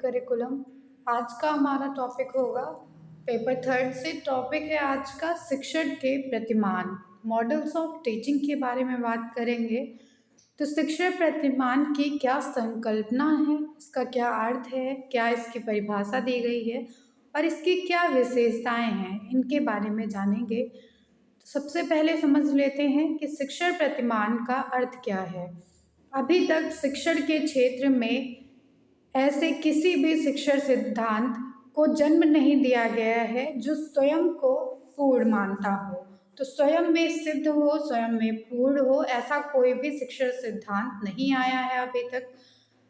Curriculum. आज का हमारा टॉपिक होगा पेपर थर्ड से। टॉपिक है आज का शिक्षण के प्रतिमान, मॉडल्स ऑफ टीचिंग के बारे में बात करेंगे। तो शिक्षण प्रतिमान की क्या संकल्पना है, इसका क्या अर्थ है, क्या इसकी परिभाषा दी गई है और इसकी क्या विशेषताएं हैं, इनके बारे में जानेंगे। तो सबसे पहले समझ लेते हैं कि शिक्षण प्रतिमान का अर्थ क्या है। अभी तक शिक्षण के क्षेत्र में ऐसे किसी भी शिक्षण सिद्धांत को जन्म नहीं दिया गया है जो स्वयं को पूर्ण मानता हो। तो स्वयं में सिद्ध हो, स्वयं में पूर्ण हो, ऐसा कोई भी शिक्षण सिद्धांत नहीं आया है अभी तक।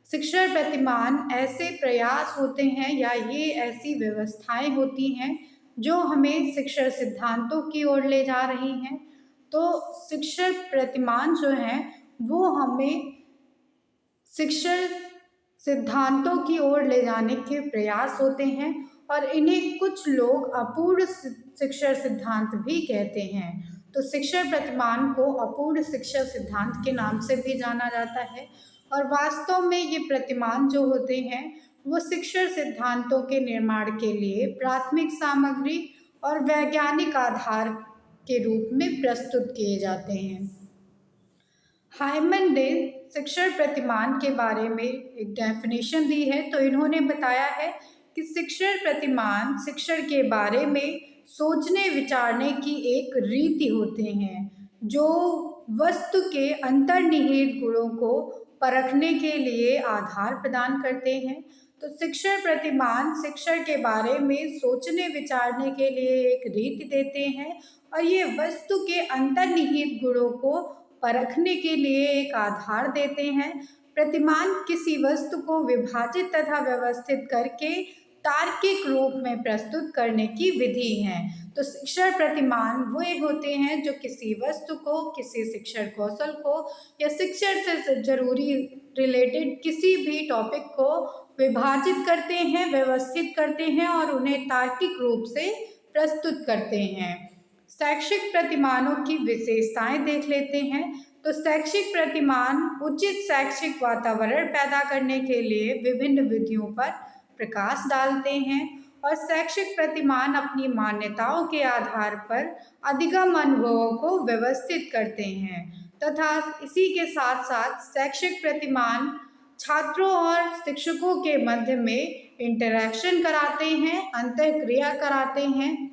शिक्षण प्रतिमान ऐसे प्रयास होते हैं या ये ऐसी व्यवस्थाएं होती हैं जो हमें शिक्षण सिद्धांतों की ओर ले जा रही हैं। तो शिक्षण प्रतिमान जो हैं वो हमें शिक्षण सिद्धांतों की ओर ले जाने के प्रयास होते हैं और इन्हें कुछ लोग अपूर्ण शिक्षण सिद्धांत भी कहते हैं। तो शिक्षण प्रतिमान को अपूर्ण शिक्षण सिद्धांत के नाम से भी जाना जाता है और वास्तव में ये प्रतिमान जो होते हैं वो शिक्षण सिद्धांतों के निर्माण के लिए प्राथमिक सामग्री और वैज्ञानिक आधार के रूप में प्रस्तुत किए जाते हैं। हाइमन ने शिक्षण प्रतिमान के बारे में एक डेफिनेशन दी है। तो इन्होंने बताया है कि शिक्षण प्रतिमान शिक्षण के बारे में सोचने विचारने की एक रीति होते हैं जो वस्तु के अंतर्निहित गुणों को परखने के लिए आधार प्रदान करते हैं। तो शिक्षण प्रतिमान शिक्षण के बारे में सोचने विचारने के लिए एक रीति देते हैं और ये वस्तु के अंतर्निहित गुणों को परखने के लिए एक आधार देते हैं। प्रतिमान किसी वस्तु को विभाजित तथा व्यवस्थित करके तार्किक रूप में प्रस्तुत करने की विधि है। तो शिक्षण प्रतिमान वे होते हैं जो किसी वस्तु को, किसी शिक्षण कौशल को या शिक्षण से जरूरी रिलेटेड किसी भी टॉपिक को विभाजित करते हैं, व्यवस्थित करते हैं और उन्हें तार्किक रूप से प्रस्तुत करते हैं। शैक्षिक प्रतिमानों की विशेषताएं देख लेते हैं। तो शैक्षिक प्रतिमान उचित शैक्षिक वातावरण पैदा करने के लिए विभिन्न विधियों पर प्रकाश डालते हैं और शैक्षिक प्रतिमान अपनी मान्यताओं के आधार पर अधिगम अनुभवों को व्यवस्थित करते हैं तथा इसी के साथ साथ शैक्षिक प्रतिमान छात्रों और शिक्षकों के मध्य में इंटरैक्शन कराते हैं, अंतःक्रिया कराते हैं।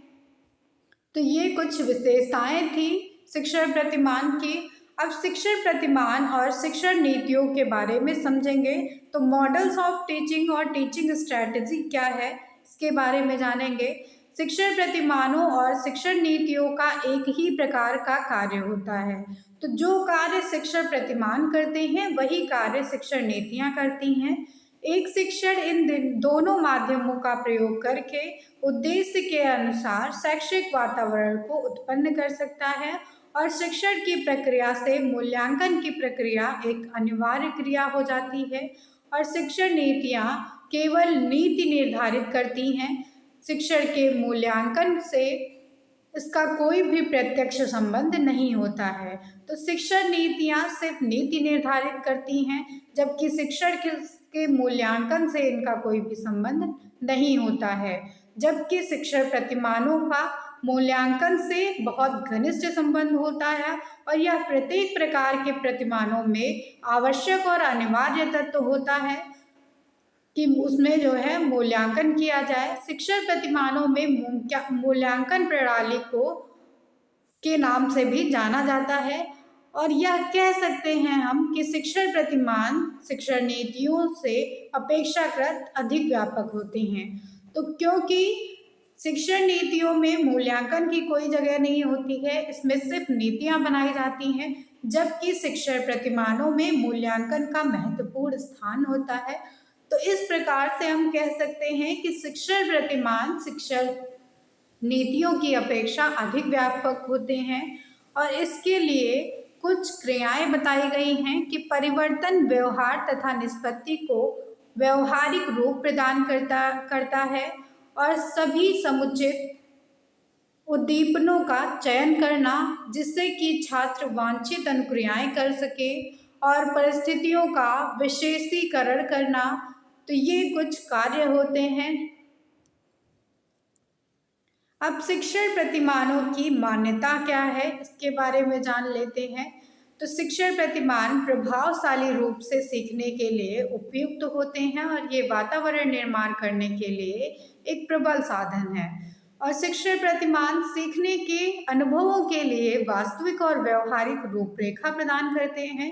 तो ये कुछ विशेषताएं थी शिक्षण प्रतिमान की। अब शिक्षण प्रतिमान और शिक्षण नीतियों के बारे में समझेंगे। तो मॉडल्स ऑफ टीचिंग और टीचिंग स्ट्रैटेजी क्या है, इसके बारे में जानेंगे। शिक्षण प्रतिमानों और शिक्षण नीतियों का एक ही प्रकार का कार्य होता है। तो जो कार्य शिक्षण प्रतिमान करते हैं वही कार्य शिक्षण नीतियाँ करती हैं। एक शिक्षण इन दोनों माध्यमों का प्रयोग करके उद्देश्य के अनुसार शैक्षिक वातावरण को उत्पन्न कर सकता है और शिक्षण की प्रक्रिया से मूल्यांकन की प्रक्रिया एक अनिवार्य क्रिया हो जाती है और शिक्षण नीतियाँ केवल नीति निर्धारित करती हैं। शिक्षण के मूल्यांकन से इसका कोई भी प्रत्यक्ष संबंध नहीं होता है। तो शिक्षण नीतियाँ सिर्फ नीति निर्धारित करती हैं जबकि शिक्षण के मूल्यांकन से इनका कोई भी संबंध नहीं होता है। जबकि शिक्षण प्रतिमानों का मूल्यांकन से बहुत घनिष्ठ संबंध होता है और यह प्रत्येक प्रकार के प्रतिमानों में आवश्यक और अनिवार्य तत्व होता है कि उसमें जो है मूल्यांकन किया जाए। शिक्षण प्रतिमानों में मूल्यांकन प्रणाली को के नाम से भी जाना जाता है और यह कह सकते हैं हम कि शिक्षण प्रतिमान शिक्षण नीतियों से अपेक्षाकृत अधिक व्यापक होते हैं। तो क्योंकि शिक्षण नीतियों में मूल्यांकन की कोई जगह नहीं होती है, इसमें सिर्फ नीतियां बनाई जाती हैं, जबकि शिक्षण प्रतिमानों में मूल्यांकन का महत्वपूर्ण स्थान होता है। तो इस प्रकार से हम कह सकते हैं कि शिक्षण प्रतिमान शिक्षण नीतियों की अपेक्षा अधिक व्यापक होते हैं और इसके लिए कुछ क्रियाएं बताई गई हैं कि परिवर्तन व्यवहार तथा निष्पत्ति को व्यवहारिक रूप प्रदान करता है और सभी समुचित उद्दीपनों का चयन करना जिससे कि छात्र वांछित अनुक्रियाएं कर सके और परिस्थितियों का विशेषीकरण करना। तो ये कुछ कार्य होते हैं। अब शिक्षण प्रतिमानों की मान्यता क्या है, इसके बारे में जान लेते हैं। तो शिक्षण प्रतिमान प्रभावशाली रूप से सीखने के लिए उपयुक्त होते हैं और ये वातावरण निर्माण करने के लिए एक प्रबल साधन है। और शिक्षण प्रतिमान सीखने के अनुभवों के लिए वास्तविक और व्यवहारिक रूपरेखा प्रदान करते हैं।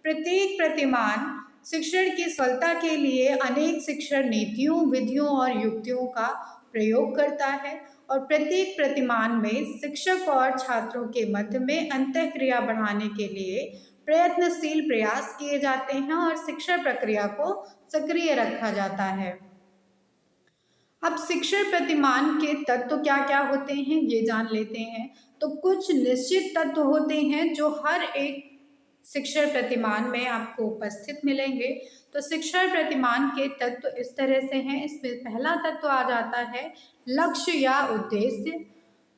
प्रत्येक प्रतिमान शिक्षण की सफलता के लिए अनेक शिक्षण नीतियों, विधियों और युक्तियों का प्रयोग करता है और प्रत्येक प्रतिमान में शिक्षक और छात्रों के मध्य में अंतःक्रिया बढ़ाने के लिए प्रयत्नशील प्रयास किए जाते हैं और शिक्षण प्रक्रिया को सक्रिय रखा जाता है। अब शिक्षण प्रतिमान के तत्व क्या क्या होते हैं ये जान लेते हैं। तो कुछ निश्चित तत्व होते हैं जो हर एक शिक्षण प्रतिमान में आपको उपस्थित मिलेंगे। तो शिक्षण प्रतिमान के तत्व इस तरह से हैं। इसमें पहला तत्व आ जाता है लक्ष्य या उद्देश्य।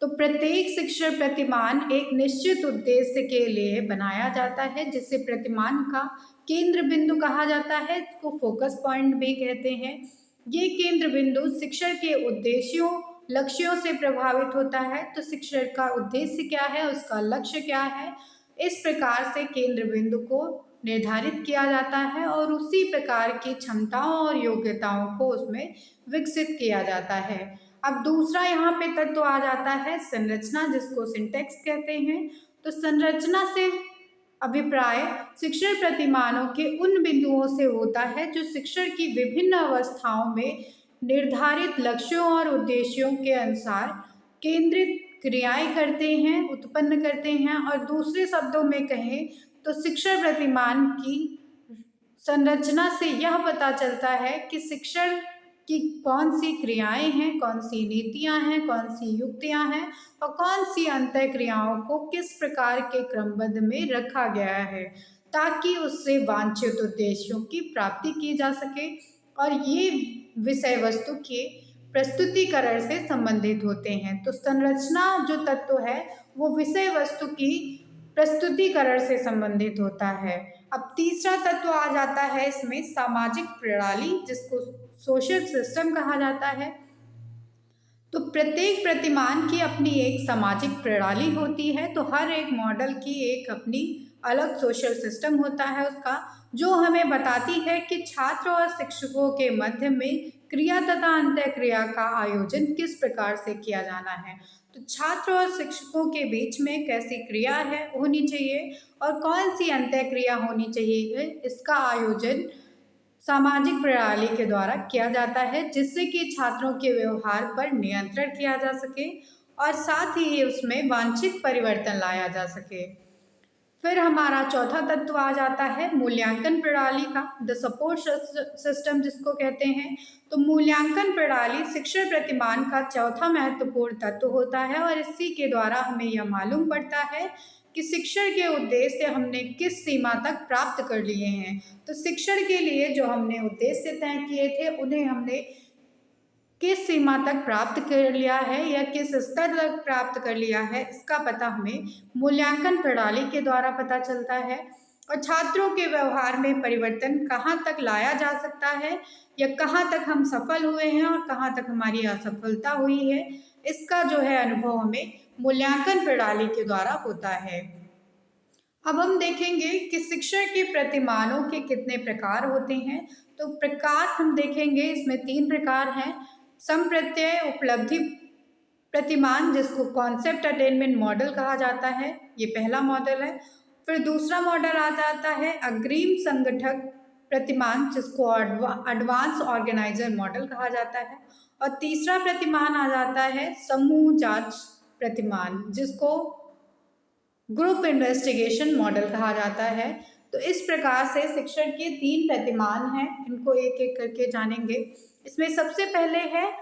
तो प्रत्येक शिक्षण प्रतिमान एक निश्चित उद्देश्य के लिए बनाया जाता है, जिसे प्रतिमान का केंद्र बिंदु कहा जाता है, इसको फोकस पॉइंट भी कहते हैं। ये केंद्र बिंदु शिक्षण के उद्देश्यों, लक्ष्यों से प्रभावित होता है। तो शिक्षण का उद्देश्य क्या है, उसका लक्ष्य क्या है, इस प्रकार से केंद्र बिंदु को निर्धारित किया जाता है और उसी प्रकार की क्षमताओं और योग्यताओं को उसमें विकसित किया जाता है। अब दूसरा यहाँ पे तत्व आ जाता है संरचना, जिसको सिंटेक्स कहते हैं। तो संरचना से अभिप्राय शिक्षण प्रतिमानों के उन बिंदुओं से होता है जो शिक्षण की विभिन्न अवस्थाओं में निर्धारित लक्ष्यों और उद्देश्यों के अनुसार केंद्रित क्रियाएं करते हैं, उत्पन्न करते हैं। और दूसरे शब्दों में कहें तो शिक्षण प्रतिमान की संरचना से यह पता चलता है कि शिक्षण की कौन सी क्रियाएं हैं, कौन सी नीतियां हैं, कौन सी युक्तियां हैं और कौन सी अंतः क्रियाओं को किस प्रकार के क्रमबद्ध में रखा गया है, ताकि उससे वांछित उद्देश्यों की प्राप्ति की जा सके। और ये विषय वस्तु के प्रस्तुतिकरण से संबंधित होते हैं। तो संरचना जो तत्व है वो विषय वस्तु की प्रस्तुतिकरण से संबंधित होता है। अब तीसरा तत्व आ जाता है इसमें सामाजिक प्रणाली, जिसको सोशल सिस्टम कहा जाता है। तो प्रत्येक प्रतिमान की अपनी एक सामाजिक प्रणाली होती है। तो हर एक मॉडल की एक अपनी अलग सोशल सिस्टम होता है उसका, जो हमें बताती है कि छात्र और शिक्षकों के मध्य में क्रिया तथा अंतः क्रिया का आयोजन किस प्रकार से किया जाना है। तो छात्र और शिक्षकों के बीच में कैसी क्रिया है होनी चाहिए और कौन सी अंतः क्रिया होनी चाहिए, इसका आयोजन सामाजिक प्रणाली के द्वारा किया जाता है, जिससे कि छात्रों के व्यवहार पर नियंत्रण किया जा सके और साथ ही उसमें वांछित परिवर्तन लाया जा सके। फिर हमारा चौथा तत्व आ जाता है मूल्यांकन प्रणाली का, द सपोर्ट सिस्टम जिसको कहते हैं। तो मूल्यांकन प्रणाली शिक्षण प्रतिमान का चौथा महत्वपूर्ण तत्व होता है और इसी के द्वारा हमें यह मालूम पड़ता है कि शिक्षण के उद्देश्य हमने किस सीमा तक प्राप्त कर लिए हैं। तो शिक्षण के लिए जो हमने उद्देश्य तय किए थे उन्हें हमने किस सीमा तक प्राप्त कर लिया है या किस स्तर तक प्राप्त कर लिया है, इसका पता हमें मूल्यांकन प्रणाली के द्वारा पता चलता है। और छात्रों के व्यवहार में परिवर्तन कहाँ तक लाया जा सकता है या कहाँ तक हम सफल हुए हैं और कहाँ तक हमारी असफलता हुई है, इसका जो है अनुभव हमें मूल्यांकन प्रणाली के द्वारा होता है। अब हम देखेंगे कि शिक्षण के प्रतिमानों के कितने प्रकार होते हैं। तो प्रकार हम देखेंगे, इसमें 3 प्रकार हैं। संप्रत्यय उपलब्धि प्रतिमान, जिसको कॉन्सेप्ट अटेनमेंट मॉडल कहा जाता है, ये पहला मॉडल है। फिर दूसरा मॉडल आ जाता है अग्रिम संगठक प्रतिमान, जिसको एडवांस ऑर्गेनाइजर मॉडल कहा जाता है। और तीसरा प्रतिमान आ जाता है समूह जांच प्रतिमान, जिसको ग्रुप इन्वेस्टिगेशन मॉडल कहा जाता है। तो इस प्रकार से शिक्षण के 3 प्रतिमान हैं, इनको एक एक करके जानेंगे। इसमें सबसे पहले है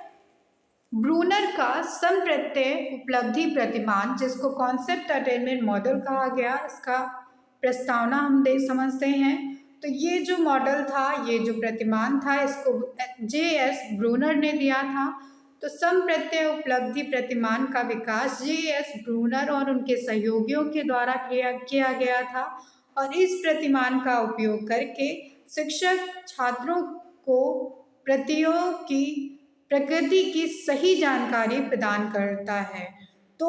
ब्रूनर का संप्रत्यय उपलब्धि प्रतिमान, जिसको कॉन्सेप्ट अटेनमेंट मॉडल कहा गया। इसका प्रस्तावना हम समझते हैं। तो ये जो मॉडल था, ये जो प्रतिमान था, इसको J.S. ब्रूनर ने दिया था। तो संप्रत्यय उपलब्धि प्रतिमान का विकास J.S. ब्रूनर और उनके सहयोगियों के द्वारा किया गया था और इस प्रतिमान का उपयोग करके शिक्षक छात्रों को प्रतियों की प्रकृति की सही जानकारी प्रदान करता है। तो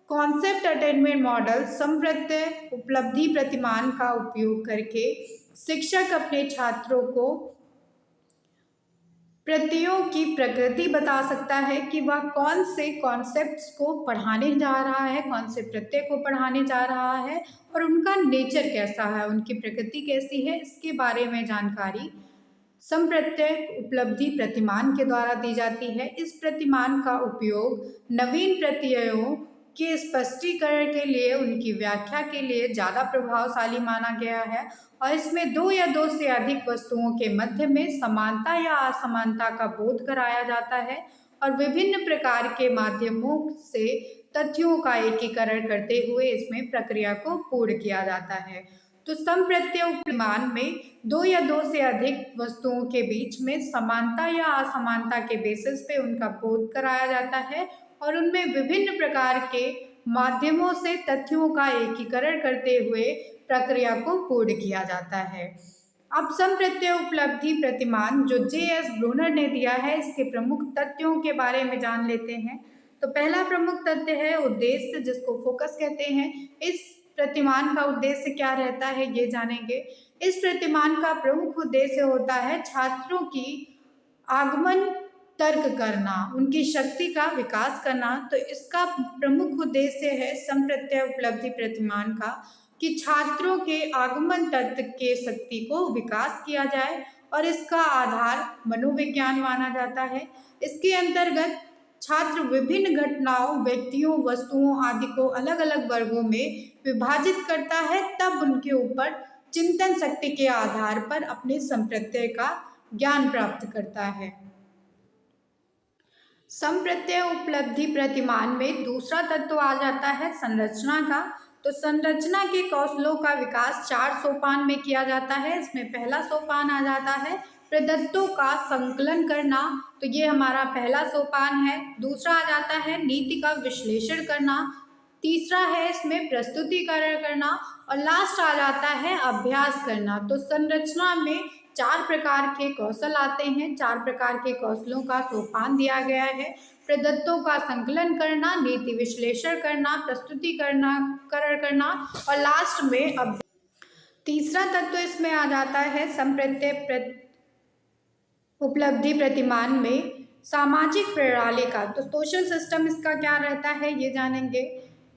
कॉन्सेप्ट अटेनमेंट मॉडल संप्रत्यय उपलब्धि प्रतिमान का उपयोग करके शिक्षक अपने छात्रों को प्रतियों की प्रकृति बता सकता है कि वह कौन से कॉन्सेप्ट्स को पढ़ाने जा रहा है, कौन से प्रत्यय को पढ़ाने जा रहा है और उनका नेचर कैसा है, उनकी प्रकृति कैसी है, इसके बारे में जानकारी संप्रत्यय उपलब्धि प्रतिमान के द्वारा दी जाती है। इस प्रतिमान का उपयोग नवीन प्रत्ययों के स्पष्टीकरण के लिए, उनकी व्याख्या के लिए ज़्यादा प्रभावशाली माना गया है और इसमें दो या दो से अधिक वस्तुओं के मध्य में समानता या असमानता का बोध कराया जाता है और विभिन्न प्रकार के माध्यमों से तथ्यों का एकीकरण करते हुए इसमें प्रक्रिया को पूर्ण किया जाता है। तो संप्रत्यय उपमान में दो या दो से अधिक वस्तुओं के बीच में समानता या असमानता के बेसिस पे उनका बोध कराया जाता है और उनमें विभिन्न प्रकार के माध्यमों से तथ्यों का एकीकरण करते हुए प्रक्रिया को पूर्ण किया जाता है। अब संप्रत्यय उपलब्धि प्रतिमान जो जे.एस. ब्रूनर ने दिया है, इसके प्रमुख तथ्यों के बारे में जान लेते हैं। तो पहला प्रमुख तथ्य है उद्देश्य, जिसको फोकस कहते हैं। इस प्रतिमान का उद्देश्य क्या रहता है ये जानेंगे। इस प्रतिमान का प्रमुख उद्देश्य होता है छात्रों की आगमन तर्क करना, उनकी शक्ति का विकास करना। तो इसका प्रमुख उद्देश्य है संप्रत्यय उपलब्धि प्रतिमान का कि छात्रों के आगमन तर्क के शक्ति को विकास किया जाए और इसका आधार मनोविज्ञान माना जाता है। इसके अंतर्गत छात्र विभिन्न घटनाओं, व्यक्तियों, वस्तुओं आदि को अलग अलग वर्गों में विभाजित करता है, तब उनके ऊपर चिंतन शक्ति के आधार पर अपने संप्रत्यय का ज्ञान प्राप्त करता है। संप्रत्यय उपलब्धि प्रतिमान में दूसरा तत्व आ जाता है संरचना का। तो संरचना के कौशलों का विकास 4 सोपान में किया जाता है। इसमें पहला सोपान आ जाता है प्रदत्तों का संकलन करना, तो ये हमारा पहला सोपान है। दूसरा आ जाता है नीति का विश्लेषण करना, तीसरा है इसमें प्रस्तुतिकरण करना और लास्ट आ जाता है अभ्यास करना। तो संरचना में 4 प्रकार के कौशल आते हैं, 4 प्रकार के कौशलों का सोपान दिया गया है। प्रदत्तों का संकलन करना, नीति विश्लेषण करना, प्रस्तुतिकरण करना और लास्ट में तीसरा तत्व इसमें आ जाता है संप्रत्यय उपलब्धि प्रतिमान में सामाजिक प्रणाली का। तो सोशल सिस्टम इसका क्या रहता है ये जानेंगे।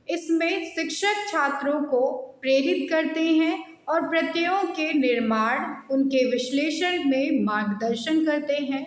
इसमें शिक्षक छात्रों को प्रेरित करते हैं और प्रत्ययों के निर्माण, उनके विश्लेषण में मार्गदर्शन करते हैं।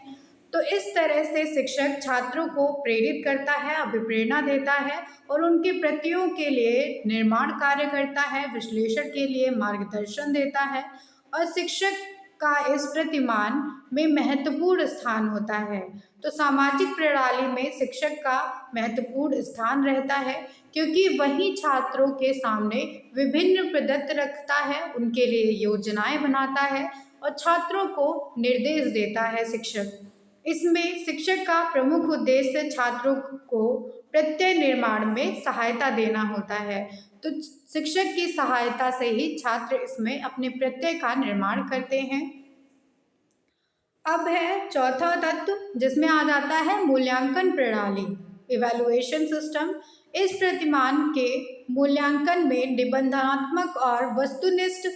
तो इस तरह से शिक्षक छात्रों को प्रेरित करता है, अभिप्रेरणा देता है और उनके प्रत्ययों के लिए निर्माण कार्य करता है, विश्लेषण के लिए मार्गदर्शन देता है और शिक्षक का इस प्रतिमान में महत्वपूर्ण स्थान होता है। तो सामाजिक प्रणाली में शिक्षक का महत्वपूर्ण स्थान रहता है क्योंकि वही छात्रों के सामने विभिन्न प्रदत्त रखता है, उनके लिए योजनाएं बनाता है और छात्रों को निर्देश देता है शिक्षक। इसमें शिक्षक का प्रमुख उद्देश्य छात्रों को प्रत्यय निर्माण में सहायता देना होता है। तो शिक्षक की सहायता से ही छात्र इसमें अपने प्रत्यय का निर्माण करते हैं। अब है चौथा तत्व जिसमें आ जाता है मूल्यांकन प्रणाली, इवैल्यूएशन सिस्टम। इस प्रतिमान के मूल्यांकन में निबंधात्मक और वस्तुनिष्ठ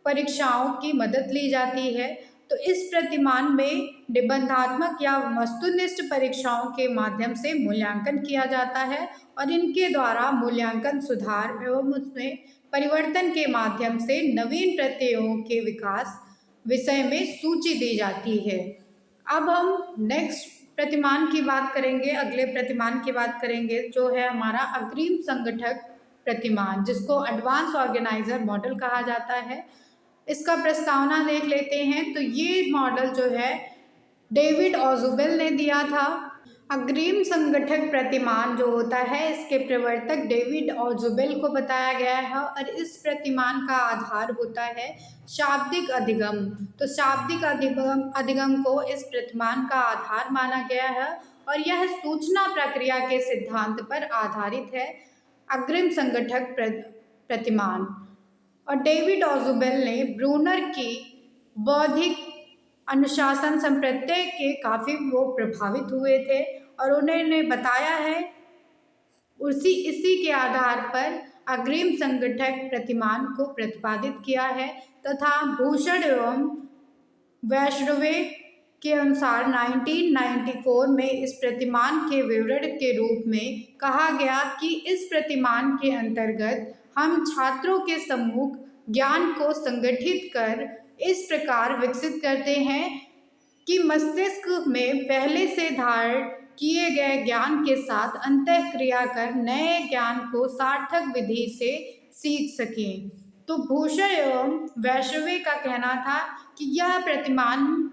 परीक्षाओं की मदद ली जाती है। तो इस प्रतिमान में निबंधात्मक या वस्तुनिष्ठ परीक्षाओं के माध्यम से मूल्यांकन किया जाता है और इनके द्वारा मूल्यांकन सुधार एवं उसमें परिवर्तन के माध्यम से नवीन प्रत्ययों के विकास विषय में सूची दी जाती है। अब हम नेक्स्ट प्रतिमान की बात करेंगे, अगले प्रतिमान की बात करेंगे जो है हमारा अग्रिम संगठक प्रतिमान, जिसको एडवांस ऑर्गेनाइजर मॉडल कहा जाता है। इसका प्रस्तावना देख लेते हैं। तो ये मॉडल जो है डेविड ऑजुबेल ने दिया था। अग्रिम संगठक प्रतिमान जो होता है इसके प्रवर्तक डेविड ऑजुबेल को बताया गया है और इस प्रतिमान का आधार होता है शाब्दिक अधिगम। तो शाब्दिक अधिगम को इस प्रतिमान का आधार माना गया है और यह सूचना प्रक्रिया के सिद्धांत पर आधारित है। अग्रिम संगठक प्रतिमान और डेविड ऑजुबेल ने ब्रूनर की बौद्धिक अनुशासन संप्रत्यय के काफ़ी वो प्रभावित हुए थे और उन्होंने बताया है इसी के आधार पर अग्रिम संगठक प्रतिमान को प्रतिपादित किया है तथा भूषण एवं वैष्णवे के अनुसार 1994 में इस प्रतिमान के विवरण के रूप में कहा गया कि इस प्रतिमान के अंतर्गत हम छात्रों के सम्मुख ज्ञान को संगठित कर इस प्रकार विकसित करते हैं कि मस्तिष्क में पहले से धारण किए गए ज्ञान के साथ अंतःक्रिया कर नए ज्ञान को सार्थक विधि से सीख सकें। तो भूषण एवं वैष्णवे का कहना था कि यह प्रतिमान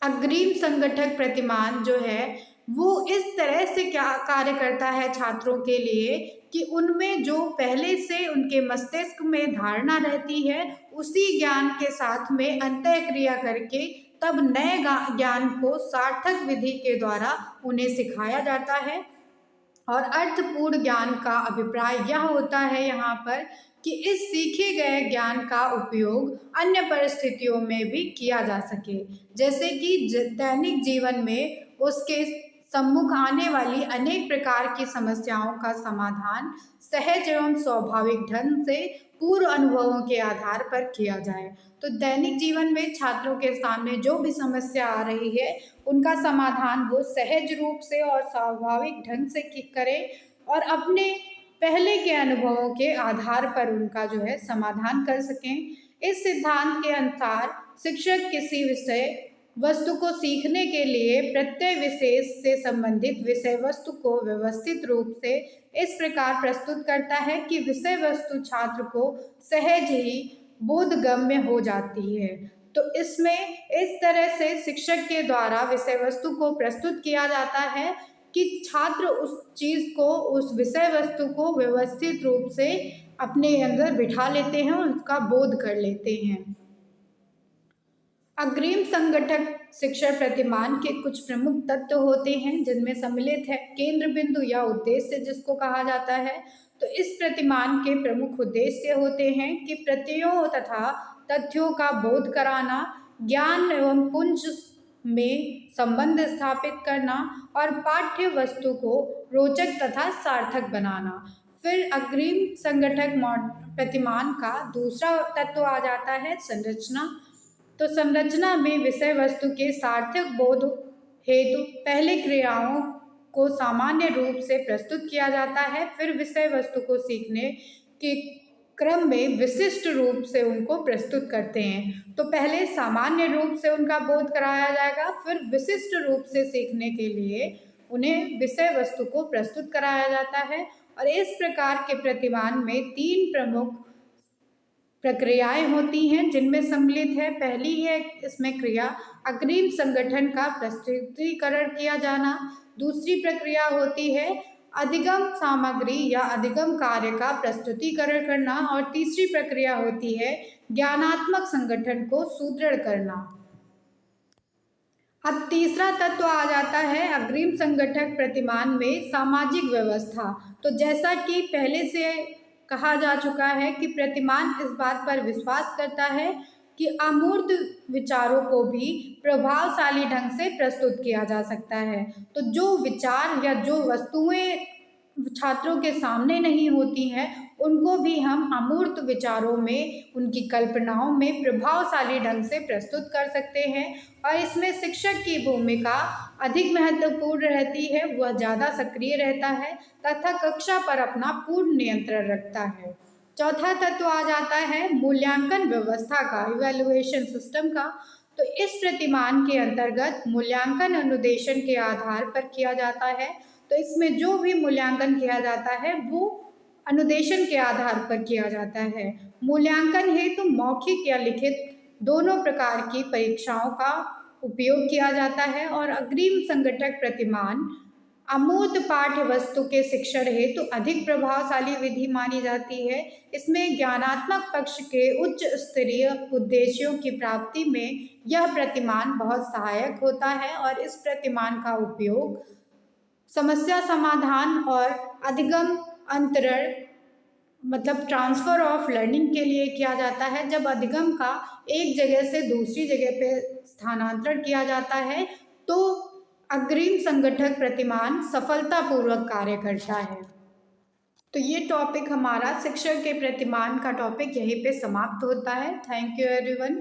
अग्रिम संगठक प्रतिमान जो है वो इस तरह से क्या कार्य करता है छात्रों के लिए कि उनमें जो पहले से उनके मस्तिष्क में धारणा रहती है उसी ज्ञान के साथ में अंतःक्रिया करके तब नए ज्ञान को सार्थक विधि के द्वारा उन्हें सिखाया जाता है। और अर्थपूर्ण ज्ञान का अभिप्राय यह होता है यहाँ पर कि इस सीखे गए ज्ञान का उपयोग अन्य परिस्थितियों में भी किया जा सके, जैसे कि दैनिक जीवन में उसके सम्मुख आने वाली अनेक प्रकार की समस्याओं का समाधान सहज एवं स्वाभाविक ढंग से पूर्व अनुभवों के आधार पर किया जाए। तो दैनिक जीवन में छात्रों के सामने जो भी समस्या आ रही है उनका समाधान वो सहज रूप से और स्वाभाविक ढंग से करें और अपने पहले के अनुभवों के आधार पर उनका जो है समाधान कर सकें। इस सिद्धांत के अनुसार शिक्षक किसी विषय वस्तु को सीखने के लिए प्रत्यय विशेष से संबंधित विषय वस्तु को व्यवस्थित रूप से इस प्रकार प्रस्तुत करता है कि विषय वस्तु छात्र को सहज ही बोधगम्य हो जाती है। तो इसमें इस तरह से शिक्षक के द्वारा विषय वस्तु को प्रस्तुत किया जाता है कि छात्र उस चीज़ को उस विषय वस्तु को व्यवस्थित रूप से अपने अंदर बिठा लेते हैं और उसका बोध कर लेते हैं। अग्रिम संगठक शिक्षण प्रतिमान के कुछ प्रमुख तत्व होते हैं जिनमें सम्मिलित है केंद्र बिंदु या उद्देश्य जिसको कहा जाता है। तो इस प्रतिमान के प्रमुख उद्देश्य होते हैं कि प्रत्ययों तथा तथ्यों का बोध कराना, ज्ञान एवं पुंज में संबंध स्थापित करना और पाठ्य वस्तु को रोचक तथा सार्थक बनाना। फिर अग्रिम संगठक प्रतिमान का दूसरा तत्व आ जाता है संरचना। तो संरचना में विषय वस्तु के सार्थक बोध हेतु पहले क्रियाओं को सामान्य रूप से प्रस्तुत किया जाता है, फिर विषय वस्तु को सीखने के क्रम में विशिष्ट रूप से उनको प्रस्तुत करते हैं। तो पहले सामान्य रूप से उनका बोध कराया जाएगा, फिर विशिष्ट रूप से सीखने के लिए उन्हें विषय वस्तु को प्रस्तुत कराया जाता है। और इस प्रकार के प्रतिमान में 3 प्रमुख प्रक्रियाएं होती हैं जिनमें सम्मिलित है। पहली है इसमें क्रिया अग्रिम संगठन का प्रस्तुतिकरण किया जाना, दूसरी प्रक्रिया होती है अधिगम सामग्री या अधिगम कार्य का प्रस्तुतिकरण करना और तीसरी प्रक्रिया होती है ज्ञानात्मक संगठन को सुदृढ़ करना। अब तीसरा तत्व आ जाता है अग्रिम संगठक प्रतिमान में सामाजिक व्यवस्था। तो जैसा कि पहले से कहा जा चुका है कि प्रतिमान इस बात पर विश्वास करता है कि अमूर्त विचारों को भी प्रभावशाली ढंग से प्रस्तुत किया जा सकता है। तो जो विचार या जो वस्तुएं छात्रों के सामने नहीं होती हैं उनको भी हम अमूर्त विचारों में उनकी कल्पनाओं में प्रभावशाली ढंग से प्रस्तुत कर सकते हैं। और इसमें शिक्षक की भूमिका अधिक महत्वपूर्ण रहती है, वह ज़्यादा सक्रिय रहता है तथा कक्षा पर अपना पूर्ण नियंत्रण रखता है। चौथा तत्व आ जाता है मूल्यांकन व्यवस्था का, इवैल्यूएशन सिस्टम का। तो इस प्रतिमान के अंतर्गत मूल्यांकन अनुदेशन के आधार पर किया जाता है। तो इसमें जो भी मूल्यांकन किया जाता है वो अनुदेशन के आधार पर किया जाता है। मूल्यांकन हेतु मौखिक या लिखित दोनों प्रकार की परीक्षाओं का उपयोग किया जाता है। और अग्रिम संगठक प्रतिमान अमूर्त पाठ्य वस्तु के शिक्षण हेतु अधिक प्रभावशाली विधि मानी जाती है। इसमें ज्ञानात्मक पक्ष के उच्च स्तरीय उद्देश्यों की प्राप्ति में यह प्रतिमान बहुत सहायक होता है और इस प्रतिमान का उपयोग समस्या समाधान और अधिगम अंतरण मतलब ट्रांसफ़र ऑफ लर्निंग के लिए किया जाता है। जब अधिगम का एक जगह से दूसरी जगह पे स्थानांतरण किया जाता है तो अग्रिम संगठक प्रतिमान सफलतापूर्वक कार्य करता है। तो ये टॉपिक हमारा शिक्षक के प्रतिमान का टॉपिक यहीं पे समाप्त होता है। Thank you everyone.